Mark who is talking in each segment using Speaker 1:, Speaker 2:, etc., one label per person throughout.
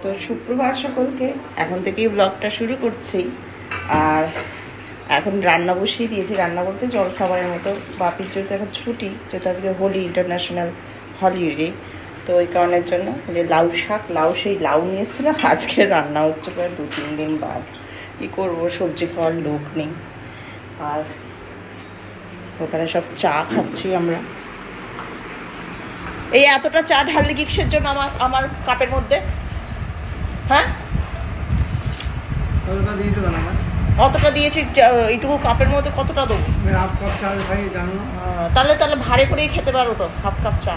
Speaker 1: তো সুপ্রভাত সকলকে, এখন থেকেই ব্লগটা শুরু করছি। আর এখন রান্না বসিয়ে দিয়েছি, রান্না বলতে জল খাবারের মতো। বাপির যেহেতু এখন ছুটি, যেহেতু আজকে হোলি, ইন্টারন্যাশনাল হলিডে, তো ওই কারণের জন্য যে লাউ শাক, সেই লাউ নিয়ে এসেছিলো, আজকে রান্না হচ্ছে প্রায় 2-3 দিন বাদ। কী করবো, সবজি খাওয়ার লোক নেই। আর ওখানে সব চা খাচ্ছি আমরা। এই এতটা চা ঢাললে কিসের জন্য আমার কাপের মধ্যে? হ্যাঁ, অতটা দিয়েছি, এইটুকু কাপের মধ্যে কতটা দেবো? তাহলে ভারী করেই খেতে পারো তো, হাফ কাপ চা।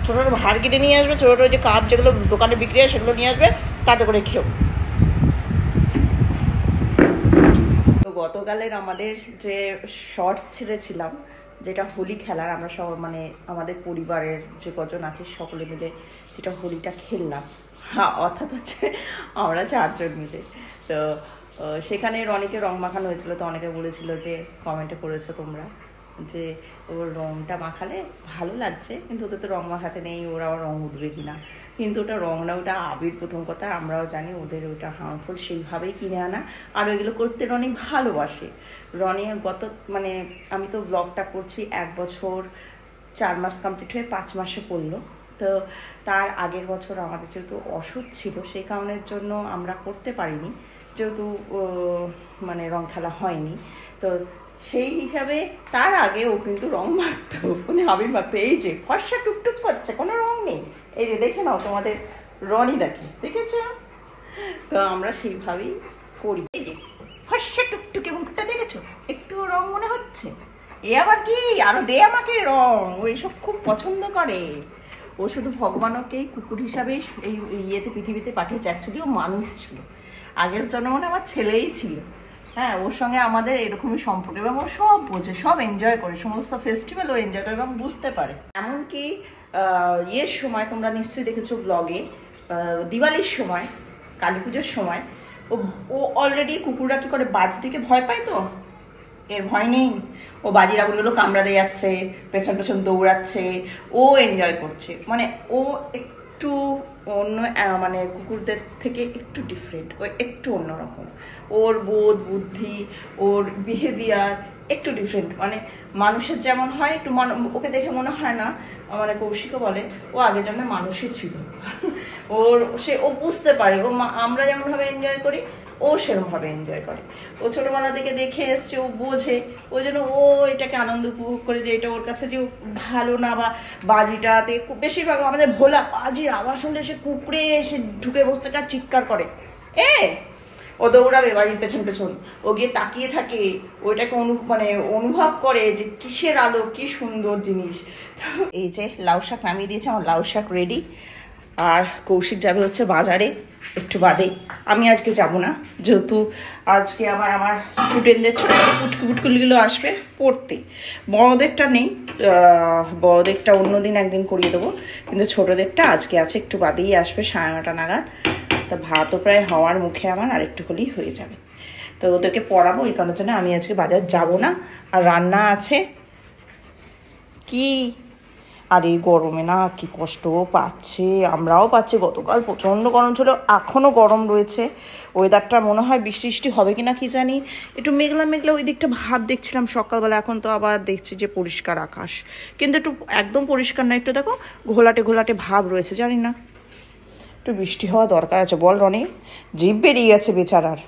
Speaker 1: ছোটো ছোটো ভার কিনে নিয়ে আসবে, ছোটো ছোটো যে কাপ যেগুলো দোকানে বিক্রি হয় সেগুলো নিয়ে আসবে, তাতে করে খেও। তো গতকালের আমাদের যে শর্টস ছেড়েছিলাম, যেটা হোলি খেলার, আমরা সব মানে আমাদের পরিবারের যে কজন আছে সকলে মিলে যেটা হোলিটা খেললাম, অর্থাৎ হচ্ছে আমরা 4 জন মিলে। তো সেখানে অনেকে রং মাখানো হয়েছিল। তো অনেকে বলেছিল, যে কমেন্টে করেছো তোমরা, যে ওর রংটা মাখালে ভালো লাগছে, কিন্তু ওদের তো রং মাখাতে নেই, ওরা আবার রং উঠবে কিনা। কিন্তু ওটা রং না, ওটা আবির। প্রথম কথা আমরাও জানি ওদের ওটা হার্মফুল, সেইভাবেই কিনে আনা। আর ওইগুলো করতে রনি ভালোবাসে। রনি মানে আমি তো ব্লগটা করছি 1 বছর 4 মাস কমপ্লিট হয়ে 5 মাসে পড়লো। তো তার আগের বছর আমাদের যেহেতু ওষুধ ছিল, সেই কারণের জন্য আমরা করতে পারিনি, যেহেতু মানে রং খেলা হয়নি। তো সেই হিসাবে তার আগে ও কিন্তু রং মাখতো, মানে আবির মাখতো। এই যে ফর্সা টুকটুক করছে, কোনো রং নেই, এই যে দেখে নাও তোমাদের রনি দেখেছ? তো আমরা সেইভাবেই করি। এই যে ফর্সা টুকটুকে মুখটা দেখেছো, একটু রং মনে হচ্ছে। এ আবার কি, আরো দে আমাকে রং, ও এইসব খুব পছন্দ করে। ও শুধু ভগবানকেই কুকুর হিসাবে এই ইয়েতে পৃথিবীতে পাঠিয়েছে। অ্যাকচুয়ালি ও মানুষ ছিল, আগের জন্মে আমার ছেলেই ছিল। হ্যাঁ, ওর সঙ্গে আমাদের এরকমই সম্পর্ক, এবং ও সব বোঝে, সব এনজয় করে, সমস্ত ফেস্টিভ্যাল ও এনজয় করে এবং বুঝতে পারে। এমনকি ইয়ের সময় তোমরা নিশ্চয়ই দেখেছো ব্লগে, দিওয়ালির সময়, কালী পুজোর সময় ও অলরেডি কুকুররা কী করে, বাজ দিকে ভয় পায়, তো এর ভয় নেই। ও বাজির আগুনগুলো কামড়াতে যাচ্ছে, পেছন পেছন দৌড়াচ্ছে, ও এনজয় করছে। মানে ও একটু অন্য, মানে কুকুরদের থেকে একটু ডিফারেন্ট, ও একটু অন্যরকম। ওর বোধ বুদ্ধি, ওর বিহেভিয়ার একটু ডিফারেন্ট। মানে মানুষের যেমন হয়, একটু ওকে দেখে মনে হয় না, মানে কৌশিকও বলে ও আগের জন্য মানুষই ছিল। ও বুঝতে পারে, আমরা যেমনভাবে এনজয় করি, ও সেরকমভাবে এনজয় করে। ও ছোটোবেলা থেকে দেখে এসছে, ও বোঝে, ওই জন্য ও এটাকে আনন্দ উপভোগ করে, যে এটা ওর কাছে যে ভালো না। বা বাজিটাতে বেশিরভাগ আমাদের ভোলা বাজির আওয়াজ শুনলে সে কুকড়ে এসে ঢুকে বসতে আর চিৎকার করে, ও দৌড়াবে বাজির পেছন পেছন, ও গিয়ে তাকিয়ে থাকে, ওইটাকে অনুভব করে যে কিসের আলো, কি সুন্দর জিনিস। এই যে লাউ শাক নামিয়ে দিয়েছে, আমার লাউ শাক রেডি। আর কৌশিক যাবে হচ্ছে বাজারে একটু বাদে। আমি আজকে যাব না, যেহেতু আজকে আমার স্টুডেন্টদের ছোটো পুটকুলিগুলো আসবে পড়তে। বড়োদেরটা নেই, বড়োদেরটা অন্যদিন একদিন করিয়ে দেবো, কিন্তু ছোটোদেরটা আজকে আছে, একটু বাদেই আসবে, 9:30 নাগাদ। তা ভাতও প্রায় হওয়ার মুখে, আমার আর একটু হলেই হয়ে যাবে। তো ওদেরকে পড়াবো, এই কারণের জন্য আমি আজকে বাজার যাব না। আর রান্না আছে কি, আর এই গরমে না কি কষ্ট পাচ্ছে, আমরাও পাচ্ছি। গতকাল প্রচণ্ড গরম ছিল, এখনও গরম রয়েছে। ওয়েদারটা মনে হয় বৃষ্টি হবে কিনা কি জানি, একটু মেঘলা মেঘলা ওই দিকটা ভাব দেখছিলাম সকালবেলা। এখন তো আবার দেখছি যে পরিষ্কার আকাশ, কিন্তু একটু একদম পরিষ্কার না, একটু দেখো ঘোলাটে ঘোলাটে ভাব রয়েছে। জানি না, একটু বৃষ্টি হওয়া দরকার আছে। বল রনি, জিভ বেরিয়ে গেছে বেচারার,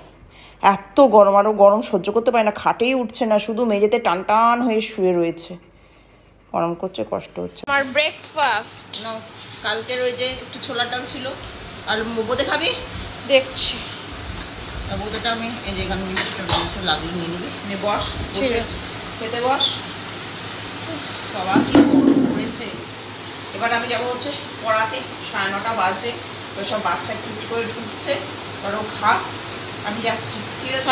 Speaker 1: এত গরম। আরও গরম সহ্য করতে পারে না, খাটেই উঠছে না, শুধু মেঝেতে টান টান হয়ে শুয়ে রয়েছে, গরম করছে, কষ্ট হচ্ছে। আমার ব্রেকফাস্ট না, কালকের ওই যে একটু ছোলার ডাল ছিল, আর বোঁদে খাবি দেখছি। বোঁদেটা আমি এই যে এখানে লাগিয়ে নিয়ে নিবি, নিয়ে বস, খেতে বস। বাবা কি গরম পড়েছে। এবার আমি যাবো হচ্ছে পড়াতে, 9:30 বাজে। ওই সব বাচ্চা একটু করে ঢুকছে, ওরাও খা, আমি যাচ্ছি। ঠিক আছে,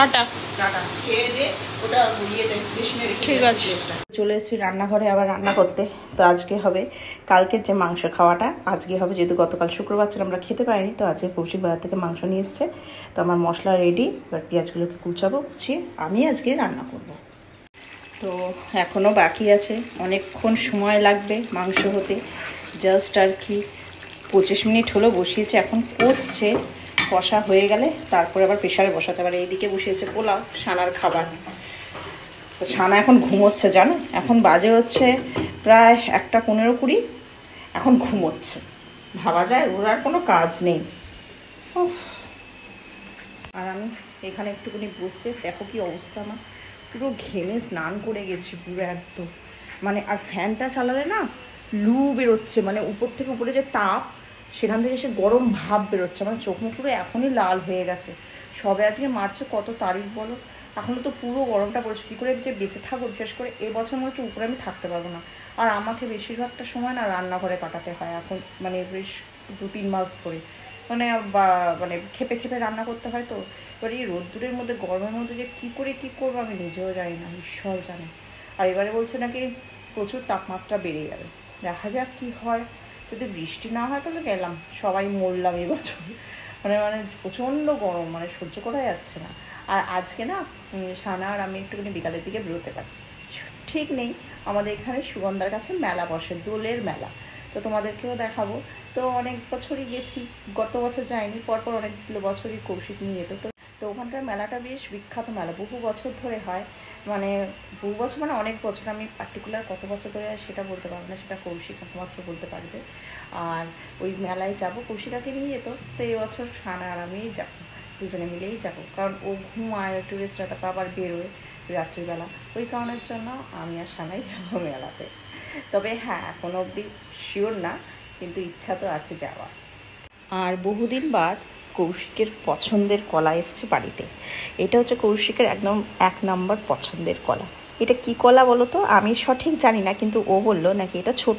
Speaker 1: টাটা। খেয়ে দে, ওটা ইয়েতে বেশি ঠিক আছে। চলে এসেছি রান্নাঘরে আবার রান্না করতে। তো আজকে হবে কালকের যে মাংস খাওয়াটা, আজকে হবে, যেহেতু গতকাল শুক্রবার ছিল আমরা খেতে পারিনি। তো আজকে কৌশিক বাজার থেকে মাংস নিয়ে এসছে। তো আমার মশলা রেডি, এবার পেঁয়াজগুলোকে কুচাবো, কুচিয়ে আমি আজকে রান্না করব। তো এখনও বাকি আছে, অনেকক্ষণ সময় লাগবে মাংস হতে। জাস্ট আর কি 25 মিনিট হলো বসিয়েছে, এখন কষছে। কষা হয়ে গেলে তারপরে আবার প্রেশারে বসাতে পারে। এইদিকে বসিয়েছে পোলাও, সানার খাবার। তো সানা এখন ঘুমোচ্ছে জানো, এখন বাজে হচ্ছে প্রায় 1:15-20, এখন ঘুমোচ্ছে। ভাবা যায় ওর আর কোনো কাজ নেই। আর আমি এখানে একটুখানি বসছে, দেখো কি অবস্থা, আমার পুরো ঘেমে স্নান করে গেছি পুরো একদম। মানে আর ফ্যানটা চালালে না লু বেরোচ্ছে, মানে উপর থেকে উপরে যে তাপ সেখান থেকে সে গরম ভাব বেরোচ্ছে। মানে চোখ মুখ পুরো এখনই লাল হয়ে গেছে। সবে আজকে মার্চে কত তারিখ বলো, এখনও তো পুরো গরমটা পড়েছে। কী করে যে বেঁচে থাকবো, বিশেষ করে এবছর মনে হচ্ছে উপরে আমি থাকতে পারবো না। আর আমাকে বেশিরভাগটা সময় না রান্নাঘরে কাটাতে হয় এখন, মানে বেশ 2-3 মাস ধরে। মানে মানে খেপে খেপে রান্না করতে হয়। তো এবার এই রোদ্দুরের মধ্যে, গরমের মধ্যে যে কী করে কী করবো আমি নিজেও জানি না, ঈশ্বর জানে। আর এবারে বলছে নাকি প্রচুর তাপমাত্রা বেড়ে যাবে, দেখা যাক কী হয়। যদি বৃষ্টি না হয় তাহলে গেলাম, সবাই মরলাম এবছর। মানে প্রচণ্ড গরম, মানে সহ্য করা যাচ্ছে না। আর আজকে না সানা আর আমি একটুখানি বিকালের দিকে বেরোতে পারি, ঠিক নেই। আমাদের এখানে সুগন্ধার কাছে মেলা বসে, দোলের মেলা। তো তোমাদেরকেও দেখাবো। তো অনেক বছরই গেছি, গত বছর যাইনি, পরপর অনেকগুলো বছরই কৌশিক নিয়ে যেত। তো ওখানকার মেলাটা বেশ বিখ্যাত মেলা, বহু বছর ধরে হয়। মানে বহু বছর মানে অনেক বছর, আমি পার্টিকুলার কত বছর ধরে সেটা বলতে পারবো না, সেটা কৌশিক একমাত্র বলতে পারবে। আর ওই মেলায় যাবো, কৌশিকাকে নিয়ে যেত। তো এবছর সানা আর আমিই যাবো, দুজনে মিলেই যাবো। কারণ ও ঘুমায়, টুরিস্টরা তারপর আবার বেরোয় রাত্রিবেলা, ওই কারণের জন্য আমি আর সানাই যাবো মেলাতে। তবে হ্যাঁ, এখনো অবধি শিওর না, কিন্তু ইচ্ছা তো আছে যাওয়া। আর বহুদিন বাদ কৌশিকের পছন্দের কলা এসছে বাড়িতে। এটা হচ্ছে কৌশিকের একদম 1 নম্বর পছন্দের কলা। এটা কি কলা বলো তো, আমি সঠিক জানি না, কিন্তু ও বললো নাকি এটা ছোট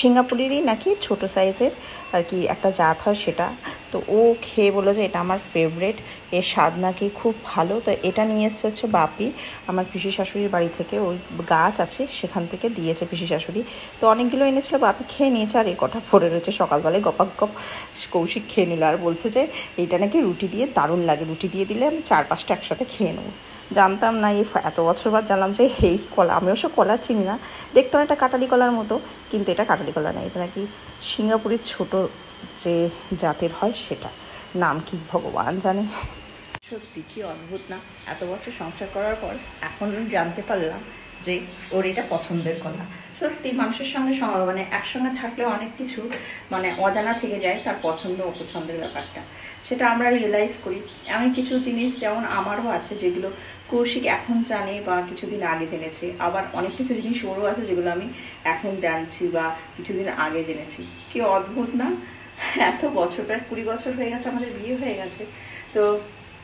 Speaker 1: সিঙ্গাপুরেরই নাকি ছোট সাইজের আর কি একটা জাত হয় সেটা। তো ও খেয়ে বললো যে এটা আমার ফেভারেট, এর স্বাদ নাকি খুব ভালো। তো এটা নিয়ে এসছে হচ্ছে বাপি, আমার পিসি শাশুড়ির বাড়ি থেকে, ওই গাছ আছে সেখান থেকে দিয়েছে পিসি শাশুড়ি। তো অনেকগুলো এনেছিল, বাপি খেয়ে নিয়েছে, আর এই কটা পড়ে রয়েছে। সকালবেলায় গপাক গপ কৌশিক খেয়ে নিল, আর বলছে যে এইটা নাকি রুটি দিয়ে দারুণ লাগে, রুটি দিয়ে দিলে আমি 4-5টা একসাথে খেয়ে নেবো। জানতাম না, এই এত বছর বাদ জানলাম যে এই কলা। আমি অবশ্য কলা চিনি না, দেখতে অনেকটা কাটালি কলার মতো, কিন্তু এটা কাটালি কলা না, এটা নাকি সিঙ্গাপুরের ছোট যে জাতের হয় সেটা, নাম কি ভগবান জানে। সত্যি কি অদ্ভুত না, এত বছর সংসার করার পর এখন জানতে পারলাম যে ওর এটা পছন্দের কলা। সত্যি মানুষের সঙ্গে মানে একসঙ্গে থাকলে অনেক কিছু মানে অজানা থেকে যায়, তার পছন্দ অপছন্দের ব্যাপারটা সেটা আমরা রিয়েলাইজ করি। এমন কিছু জিনিস যেমন আমারও আছে যেগুলো কৌশিক এখন জানে বা কিছুদিন আগে জেনেছে, আবার অনেক কিছু জিনিস ওরও আছে যেগুলো আমি এখন জানছি বা কিছুদিন আগে জেনেছি। কি অদ্ভুত না, এত বছর, প্রায় 20 বছর হয়ে গেছে আমাদের বিয়ে হয়ে গেছে, তো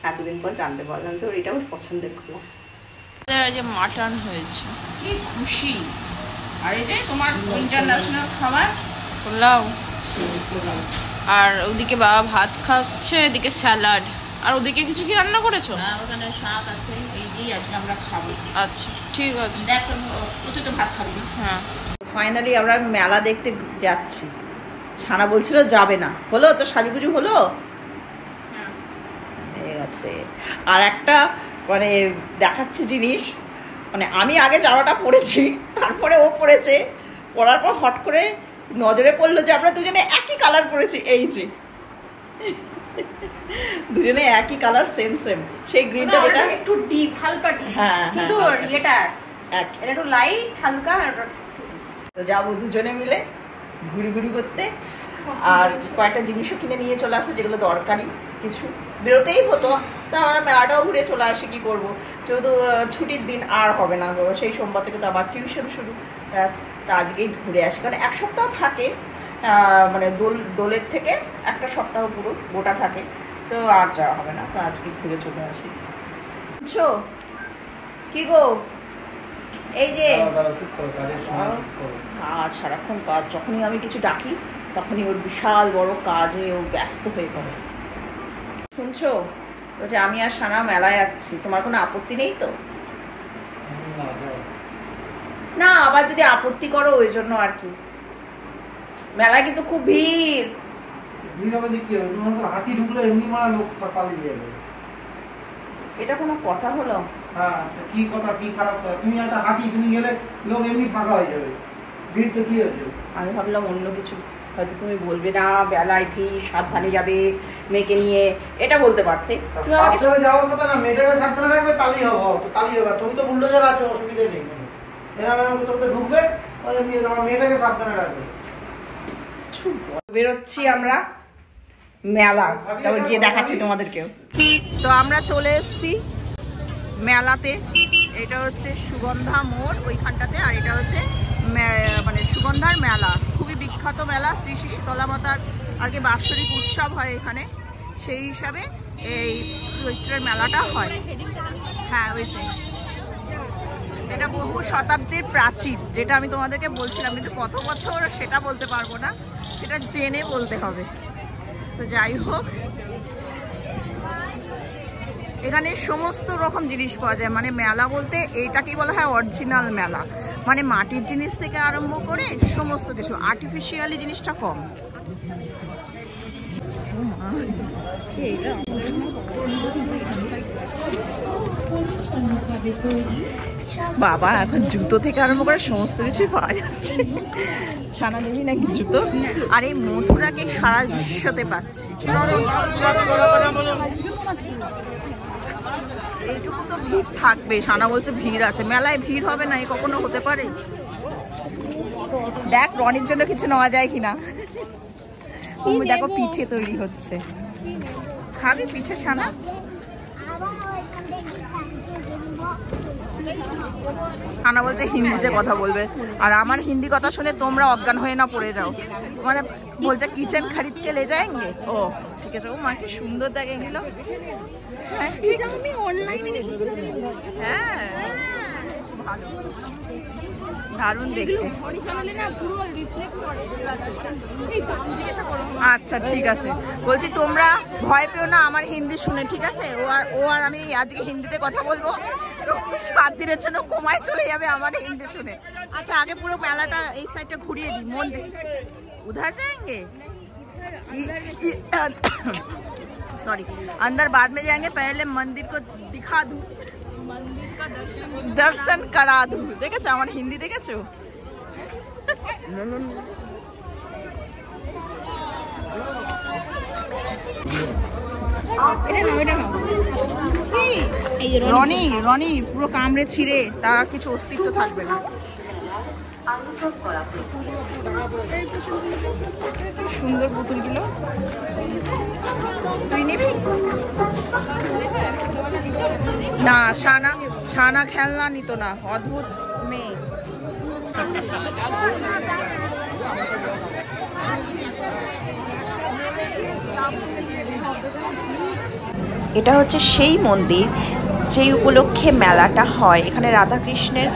Speaker 1: এতদিন পর জানতে পারলাম যে ওর এটা ওর পছন্দের কলা।
Speaker 2: যে মাটন হয়েছে,
Speaker 1: কি খুশি। আর এই যে তোমার ইন্টারন্যাশনাল খাবার
Speaker 2: পোলাও, আর ওদিকে বাবা ভাত খাচ্ছে, এদিকে স্যালাড। আর ওদিকে কিছু কি রান্না করেছো?
Speaker 1: না, ওখানে শাক আছে, এই দিয়ে আজকে আমরা খাবো।
Speaker 2: আচ্ছা ঠিক আছে,
Speaker 1: দেখ তুই তো ভাত খাবি না।
Speaker 2: হ্যাঁ।
Speaker 1: ফাইনালি আমরা মেলা দেখতে যাচ্ছি। ছানা বলছিল যাবে না, হলো তো সাজুগুজু হলো হয়ে গেছে। আর একটা মানে দেখাচ্ছে জিনিস, মানে আমি আগে জামাটা পরেছি, তারপরে ও পরেছে, পরার পর হট করে নজরে পড়লো যে আমরা দুজনে একই কালার পরেছি। এই যে দুজনে একই কালার, সেম সেম, সেই গ্রিনটা যেটা
Speaker 3: একটু ডিপ হালকা ডিপ,
Speaker 1: হ্যাঁ,
Speaker 3: কিন্তু এটা
Speaker 1: এক
Speaker 3: এটা একটু লাইট হালকা।
Speaker 1: তো যাবো দুজনে মিলে ঘুরি ঘুরি করতে, আর কয়েকটা জিনিসও কিনে নিয়ে চলে আসবো যেগুলো দরকারি, কিছু বেরোতেই হতো। তা আমরা মেলাটাও ঘুরে চলে আসি, কী করবো, যেহেতু ছুটির দিন আর হবে না, সেই সোমবার থেকে তো আবার টিউশন শুরু। ব্যাস, তা আজকেই ঘুরে আসি, কারণ 1 সপ্তাহ থাকে, মানে দোলের থেকে 1টা সপ্তাহ পুরো গোটা থাকে, তো আর যাওয়া হবে না। তো আজকে ঘুরে চলে আসি। বুঝছো কি গো, এই যে কাজ, সারাক্ষণ কাজ, যখনই আমি কিছু ডাকি তখনই ওর বিশাল বড় কাজে ও ব্যস্ত হয়ে পড়ে। শুনছো, বলছে আমি আর সানা মেলায় যাচ্ছি, তোমার কোনো আপত্তি নেই তো? না, আবার যদি আপত্তি করো ওই জন্য আর কি। মেলায় কিন্তু খুব ভিড়।
Speaker 4: হাতি ঢুকলে এমনি মারা লোক পালিয়ে যাবে,
Speaker 1: এটা কোনো কথা হলো?
Speaker 4: হ্যাঁ, কি কথা, কি খারাপ কথা, তুমি একটা হাতি, তুমি গেলে লোক এমনি ফাঁকা হয়ে যাবে, ভিড় তো কি হয়েছে।
Speaker 1: আমি ভাবলাম অন্য কিছু হয়তো তুমি বলবে না বেলায় ভিড়, সাবধানে যাবে মেয়েকে নিয়ে, এটা বলতে পারতে। তুমি আমাকে
Speaker 4: সাবধানে যাওয়ার কথা না, মেয়েটাকে সাবধানে রাখবে, তালি হবে। তুমি তো বুল্ডোজার আছো, অসুবিধা নেই। এরকম তো ঢুকবে, আমার মেয়েটাকে সাবধানে রাখবে।
Speaker 1: বেরোচ্ছি আমরা মেলা, তারপর গিয়ে দেখাচ্ছি তোমাদেরকেও। তো আমরা চলে এসেছি মেলাতে। এটা হচ্ছে সুগন্ধা মোড় ওইখানটাতে, আর এটা হচ্ছে মানে সুগন্ধার মেলা, খুবই বিখ্যাত মেলা। শ্রী শ্রী শীতলা মাতার আর কি বাৎসরিক উৎসব হয় এখানে, সেই হিসাবে এই চৈত্রের মেলাটা হয়। হ্যাঁ হয়েছে, এটা বহু শতাব্দীর প্রাচীন, যেটা আমি তোমাদেরকে বলছিলাম, কিন্তু কত বছর সেটা বলতে পারবো না, সেটা জেনে বলতে হবে। তো যাই হোক, এখানে সমস্ত রকম জিনিস পাওয়া যায়। মানে মেলা বলতে এইটাকেই বলা হয় অরিজিনাল মেলা, মানে মাটির জিনিস থেকে আরম্ভ করে সমস্ত কিছু, আর্টিফিশিয়ালি জিনিসটা কম। বাবা, এখন জুতো থেকে আরম্ভ করে সমস্ত কিছুই পাওয়া যাচ্ছে। সানা দেবী নাকি জুতো, আর এই মথুরাকে সারা দৃশ্যতে পাচ্ছি। এইটুকু তো ভিড় থাকবে, সানা বলছে ভিড় আছে। মেলায় ভিড় হবে না, এ কখনো হতে পারে? দেখ রনির জন্য কিছু নেওয়া যায় কিনা। দেখো পিঠে তৈরি হচ্ছে, খাবি পিঠে সানা? সানা বলছে হিন্দিতে কথা বলবে, আর আমার হিন্দি কথা শুনে তোমরা অজ্ঞান হয়ে না পড়ে যাও। মানে বলছে কিচেন খরিদ কে লে যাएंगे। ও ঠিক আছে। ও মা কি সুন্দর দেখে গেল। এটা আমি অনলাইনে দেখেছিলাম। হ্যাঁ ভালো, দারুণ দেখতে। আচ্ছা ঠিক আছে, বলছি তোমরা ভয় পেও না আমার হিন্দি শুনে, ঠিক আছে? ও আর আমি আজকে হিন্দিতে কথা বলবো, 7 দিনের জন্য কমায় চলে যাবে আমার হিন্দি শুনে। আচ্ছা আগে পুরো মেলাটা এই সাইডটা ঘুরিয়ে দিই, মন उधर जाएंगे, सॉरी अंदर बाद में जाएंगे, पहले मंदिर को दिखा दूं, मंदिर का दर्शन करा दूं। দেখেছো আমার হিন্দি দেখেছো? রনি পুরো কামড়ে ছিঁড়ে তার কিছু অস্তিত্ব থাকবে না। সুন্দর পুতুলগুলো তুই নিবি না? সানা খেলনা নিত না, অদ্ভুত মেয়ে। এটা হচ্ছে সেই মন্দির যেই উপলক্ষে মেলাটা হয়। এখানে রাধাকৃষ্ণের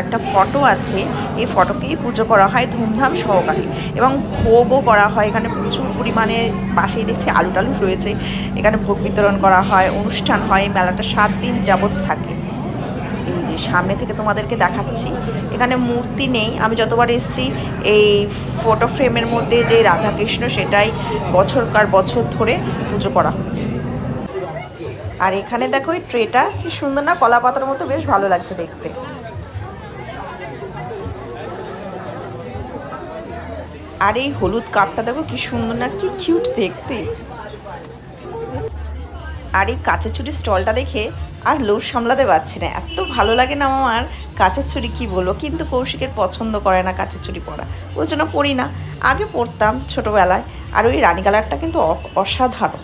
Speaker 1: একটা ফটো আছে, এই ফটোকেই পুজো করা হয় ধুমধাম সহকারে, এবং ভোগও করা হয় এখানে প্রচুর পরিমাণে। পাশেই দেখছি আলু টালু রয়েছে, এখানে ভোগ বিতরণ করা হয়, অনুষ্ঠান হয়। মেলাটা 7 দিন যাবৎ থাকে। এই যে সামনে থেকে তোমাদেরকে দেখাচ্ছি, এখানে মূর্তি নেই। আমি যতবার এসেছি এই ফটো ফ্রেমের মধ্যে যে রাধাকৃষ্ণ, সেটাই বছরকার বছর ধরে পুজো করা হচ্ছে। আর এখানে দেখো এই ট্রেটা কি সুন্দর না, কলা পাতার মতো, বেশ ভালো লাগছে দেখতে। আর এই হলুদ কাপটা দেখো কি সুন্দর না, কি কিউট দেখতে। আর এই কাঁচের ছুরির স্টলটা দেখে আর লোভ সামলাতে পারছি না, এত ভালো লাগে না আমার কাঁচের ছুরি, কি বলবো। কিন্তু কৌশিকের পছন্দ করে না কাঁচের ছুরি পরা, ওই জন্য পরি না। আগে পরতাম ছোটোবেলায়। আর ওই রানী কালারটা কিন্তু অসাধারণ।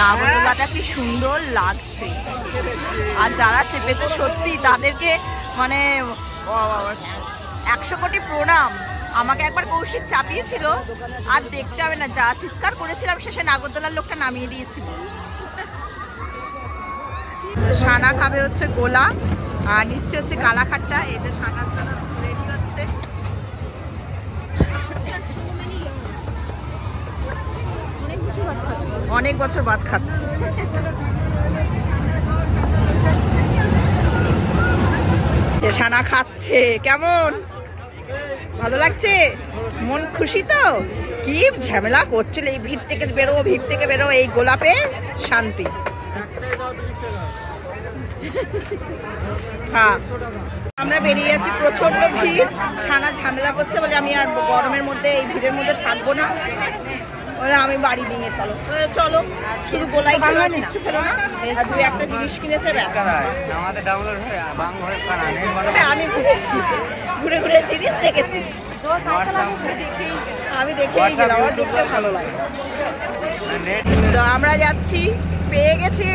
Speaker 1: নাগরদোলাটা কি সুন্দর লাগছে, আর যারা চেপেছে সত্যি তাদেরকে মানে 100 কোটি প্রণাম। আমাকে একবার কৌশিক চাপিয়েছিল, আর দেখতে হবে না, যা চিৎকার করেছিলাম শেষে নাগরদোলার লোকটা নামিয়ে দিয়েছিল। সানা খাবে হচ্ছে গোলা, আর নিচ্ছে হচ্ছে কালাখাট্টা। এই যে সানার জন্য রেডি হচ্ছে। অনেক বছর বাদ খাচ্ছে। সানা খাচ্ছে, কেমন ভালো লাগছে? মন খুশি তো? কি ঝামেলা করছিল, এই ভিড় থেকে বেরো, ভিড় থেকে বেরো, এই গোলাপে শান্তি। হ্যাঁ আমরা বেরিয়ে যাচ্ছি, প্রচন্ড ভিড়, ছানা ঝামেলা করছে বলে আমি আর গরমের মধ্যে এই ভিড়ের মধ্যে থাকবো না, বলে আমি বাড়ি নিয়ে চলো। চলো, শুধু গোলাই খেলো, কিচ্ছু খেলো না, আর দু একটা জিনিস কিনেছে ব্যাস। আমি ঘুরেছি, ঘুরে ঘুরে জিনিস দেখেছি, আমি দেখেই গেলাম, আমার দেখতে ভালো লাগে। তো আমরা যাচ্ছি, পেয়ে গেছি,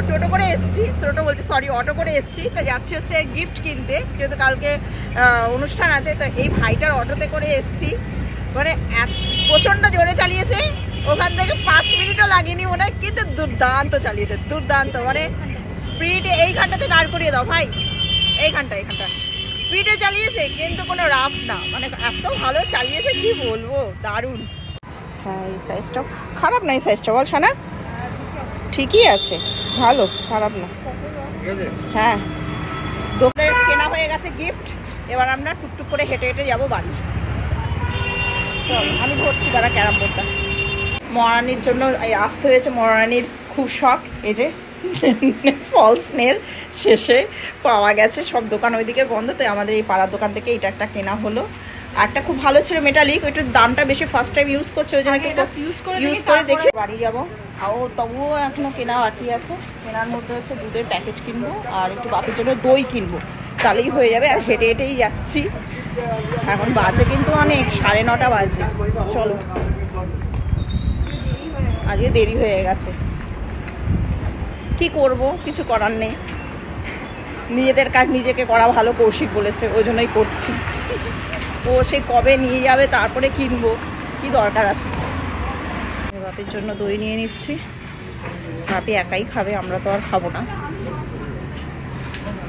Speaker 1: টোটো করে এসছি, অটো করে এসছি। তো যাচ্ছি হচ্ছে গিফট কিনতে, যেহেতু কালকে অনুষ্ঠান আছে। তো এই ভাইটার অটোতে করে এসছি, মানে প্রচণ্ড জোরে চালিয়েছে, ওখান থেকে 5 মিনিটও লাগেনি মনে হয়, কিন্তু দুর্দান্ত চালিয়েছে, দুর্দান্ত, মানে স্পিডে। এইখানটাতে দাঁড় করিয়ে দাও ভাই, এইখানটা স্পিডে চালিয়েছে, কিন্তু কোনো রাফ না, মানে এত ভালো চালিয়েছে কি বলবো, দারুণ। হ্যাঁ এই সাইজটা খারাপ না, এই সাইজটা বল শানা, ঠিকই আছে, ভালো, খারাপ না। হ্যাঁ দোকানের কেনা হয়ে গেছে গিফট, এবার আমরা টুকটুক করে হেঁটে হেঁটে যাবো বাড়ি। চল আমি ধরছি তারা ক্যারাম বোর্ডটা। মহারানীর জন্য আসতে হয়েছে, মহারানীর খুব শখ, এই যে ফলস নেল শেষে পাওয়া গেছে, সব দোকান ওইদিকে বন্ধ, তো আমাদের এই পাড়ার দোকান থেকে এটা একটা কেনা হলো। একটা খুব ভালো ছিল মেটালিক, ওইটার দামটা বেশি, ফার্স্ট টাইম ইউজ করছে, ওই জন্য ইউজ করে দেখি বাড়ি যাবো। ও তবুও এখনো কেনা বাকি আছে, কেনার মধ্যে হচ্ছে দুধের প্যাকেট কিনবো আর একটু বাপের জন্য দই কিনবো, তাহলেই হয়ে যাবে। আর হেঁটে হেঁটেই যাচ্ছি, এখন বাজে কিন্তু অনেক, 9:30 বাজে। চলো, আজকে দেরি হয়ে গেছে, কি করব, কিছু করার নেই, নিজেদের কাজ নিজেকে করা ভালো, কৌশিক বলেছে, ওই জন্যই করছি। ও সে কবে নিয়ে যাবে, তারপরে কিনবো, কি দরকার আছে। বাপির জন্য দই নিয়ে নিচ্ছি, বাপি একাই খাবে, আমরা তো আর খাবো না।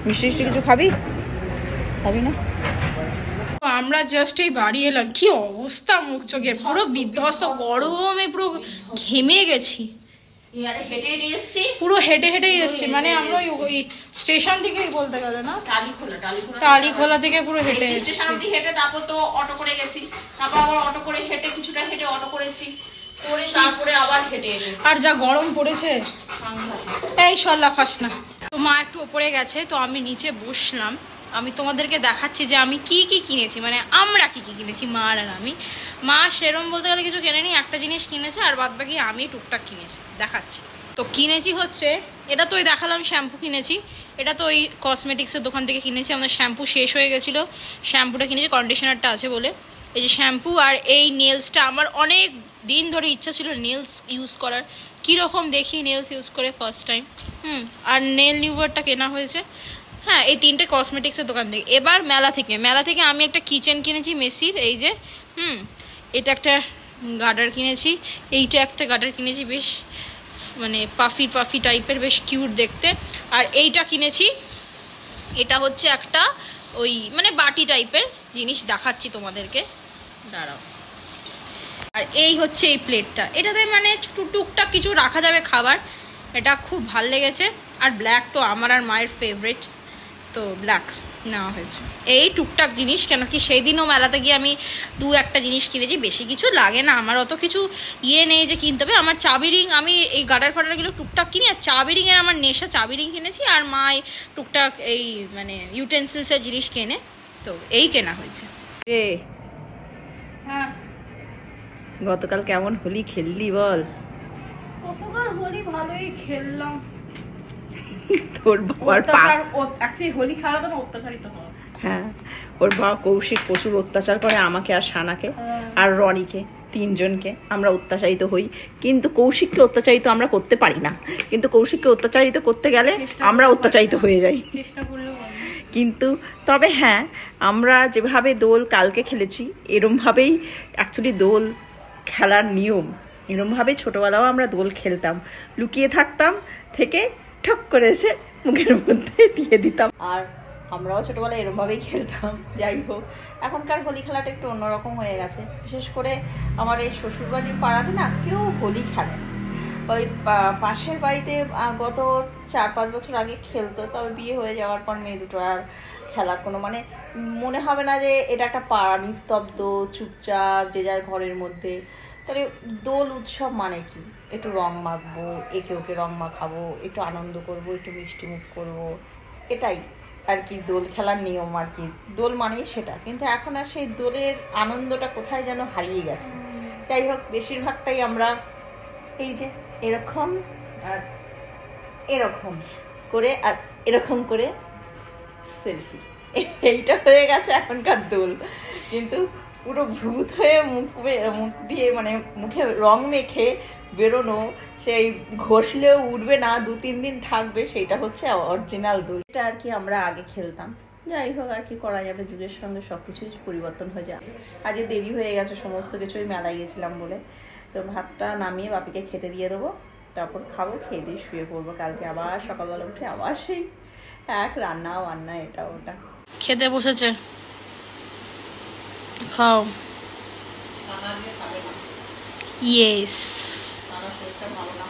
Speaker 1: মিষ্টি কিছু খাবি না?
Speaker 2: আমরা জাস্ট এই বাড়ি এলাম, কি অবস্থা মুখ চোখের, পুরো বিধ্বস্ত, গরমে পুরো ঘেমে গেছি, পুরো হেঁটে হেঁটেই এসছি। মানে আমরা ওই স্টেশন থেকেই বলতে গেলে না, টালিখোলা থেকে পুরো হেঁটে এসছি,
Speaker 1: হেঁটে তারপর তো অটো করে গেছি, তারপর আবার অটো করে হেঁটে কিছুটা হেঁটে অটো করেছি, তারপরে আবার হেঁটে এলি।
Speaker 2: আর যা গরম পড়েছে, এই সল্লা ফাস না। তো মা একটু ওপরে গেছে, তো আমি নিচে বসলাম, আমি তোমাদেরকে দেখাচ্ছি যে আমি কি কি কিনেছি, মানে আমরা কি কি কিনেছি মা আর আমি। মা সেরম বলতে গেলে কিছু কেনেনি, একটা জিনিস কিনেছে, আর বাদ বাকি আমি টুকটাক কিনেছি, দেখাচ্ছি। তো কিনেছি হচ্ছে, এটা তো ওই দেখালাম শ্যাম্পু কিনেছি, এটা তো ওই কসমেটিক্সের দোকান থেকে কিনেছি, আমাদের শ্যাম্পু শেষ হয়ে গেছিলো, শ্যাম্পুটা কিনেছি, কন্ডিশনারটা আছে বলে। এই যে শ্যাম্পু, আর এই নেলসটা, আমার অনেক দিন ধরে ইচ্ছা ছিল নেলস ইউজ করার, কীরকম দেখি নেলস ইউজ করে ফার্স্ট টাইম। আর নেল নিউভারটা কেনা হয়েছে। হ্যাঁ, এই 3টে কসমেটিক্সের দোকান থেকে। এবার মেলা থেকে আমি একটা কিচেন কিনেছি মেসির, এই যে এটা একটা গার্ডার কিনেছি, এইটা একটা গার্ডার কিনেছি, বেশ মানে পাফি টাইপের, বেশ কিউট দেখতে। আর এইটা কিনেছি, এটা হচ্ছে একটা ওই মানে বাটি টাইপের জিনিস, দেখাচ্ছি তোমাদেরকে, দাঁড়াও। আর এই হচ্ছে এই প্লেটটা, এটাতে মানে টুকটাক কিছু রাখা যাবে খাবার, এটা খুব ভাল লেগেছে। আর ব্ল্যাক তো আমার আর মায়ের ফেভারিট, তো ব্ল্যাক নেওয়া হয়েছে। এই টুকটাক জিনিস, কেন কি সেই দিনও মেলাতে গিয়ে আমি 2-1টা জিনিস কিনেছি, বেশি কিছু লাগে না আমার, অত কিছু নেই যে কিনতে হবে। আমার চাবি রিং, আমি এই গার্ডার ফাডারগুলো টুকটাক কিনি, আর চাবি রিংয়ের আমার নেশা, চাবি রিং কিনেছি, আর মায় টুকটাক এই মানে ইউটেন্সিলসের জিনিস কেনে, তো এই কেনা হয়েছে।
Speaker 3: হ্যাঁ,
Speaker 1: গতকাল কেমন হোলি খেললি বল?
Speaker 3: গতকাল হোলি ভালোই খেললাম।
Speaker 1: তোর বাবার
Speaker 3: হোলি খেলা তো অত্যাচারিত হয়।
Speaker 1: হ্যাঁ, ওর বাবা কৌশিক প্রচুর অত্যাচার করে আমাকে আর সানাকে আর রনিকে, 3 জনকে আমরা অত্যাচারিত হই, কিন্তু কৌশিককে অত্যাচারিত আমরা করতে পারি না, কিন্তু কৌশিককে অত্যাচারিত করতে গেলে আমরা অত্যাচারিত হয়ে যাই।
Speaker 3: চেষ্টা করলেও
Speaker 1: কিন্তু তবে হ্যাঁ, আমরা যেভাবে দোল কালকে খেলেছি, এরমভাবেই অ্যাকচুয়ালি দোল খেলার নিয়ম, এরমভাবে ছোটোবেলাও আমরা দোল খেলতাম, লুকিয়ে থাকতাম, থেকে ঠক করে এসে মুখের মধ্যে দিয়ে দিতাম। আর আমরাও ছোটোবেলায় এরমভাবেই খেলতাম। যাই হোক, এখনকার হোলি খেলাটা একটু অন্যরকম হয়ে গেছে, বিশেষ করে আমার এই শ্বশুরবাড়ির পাড়াতে না কেউ হোলি খেলে। ওই পাশের বাড়িতে গত 4-5 বছর আগে খেলতো, তবে বিয়ে হয়ে যাওয়ার পর মেয়ে দুটো আর খেলার কোনো মানে মনে হবে না যে এটা একটা পাড়া, নিস্তব্ধ, চুপচাপ, যে যার ঘরের মধ্যে। তাহলে দোল উৎসব মানে কি? একটু রং মাখবো, একে ওকে রং মাখাবো, একটু আনন্দ করব, একটু মিষ্টি মুখ করবো, এটাই আর কি দোল খেলার নিয়ম আর কি। দোল মানেই সেটা, কিন্তু এখন আর সেই দোলের আনন্দটা কোথায় যেন হারিয়ে গেছে। যাই হোক, বেশিরভাগটাই আমরা এই যে এরকম আর এরকম করে আর এরকম করে সেলফি, এইটা হয়ে গেছে এখনকার দোল। কিন্তু পুরো ভূত হয়ে মুখ দিয়ে মানে মুখে রং মেখে বেরোনো, সেই ঘষলেও উঠবে না, 2-3 দিন থাকবে, সেইটা হচ্ছে অরিজিনাল দোল। এটা আর কি আমরা আগে খেলতাম। যাই হোক, আর কি করা যাবে, যুগের সঙ্গে সব কিছুই পরিবর্তন হয়ে যায়। আজকে দেরি হয়ে গেছে সমস্ত কিছুই, মেলায় গেছিলাম বলে। তো ভাতটা নামিয়ে বাপিকে খেতে দিয়ে দেবো, তারপর খাবো, খেয়ে দিয়ে শুয়ে পড়বো। কালকে আবার সকালবেলা উঠে আবার সেই এক রান্না বান্না, এটা ওটা।
Speaker 2: খেতে বসেছে, খাও। ইয়েস,
Speaker 1: শরীরটা ভালো না,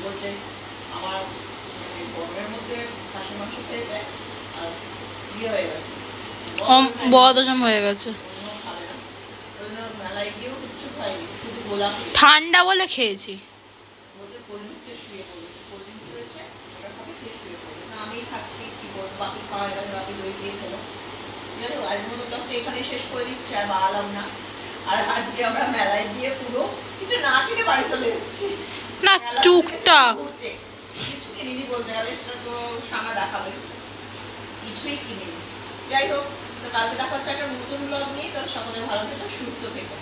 Speaker 1: বলছে আমার গরমের মধ্যে খাসি মাংস খেয়ে যায় আর ইয়ে হয়ে গেছে,
Speaker 2: বদহজম হয়ে গেছে।
Speaker 1: মেলায় গিয়েও কিচ্ছু খাইনি, শুধু গোলাপ
Speaker 2: ঠান্ডা বলে খেয়েছি।
Speaker 1: বলছে কোল্ড ড্রিঙ্কসে শুয়ে পড়েছে, কোল্ড ড্রিঙ্কস রয়েছে ওটা খাবে, খেয়ে শুয়ে পড়বে না। আমি খাচ্ছি, কি করবো, বাকি খাওয়া হয়ে গেছে, বাকি দই দিয়ে খেলো। জানো, আজকের মতো ব্লগটা এখানে শেষ করে দিচ্ছি, আর বাড়ালাম না। আর আজকে আমরা মেলায় গিয়ে পুরো কিছু না কিনে বাড়ি চলে এসেছি।
Speaker 2: না, টুকটাক
Speaker 1: কিছু কিনিনি বলতে গেলে, সেটা তো সামনে দেখাবে, কিছুই কিনিনি। যাই হোক, তো কালকে দেখা হচ্ছে একটা নতুন ব্লগ নিয়ে। তো সকলে ভালো থেকো, সুস্থ থেকো।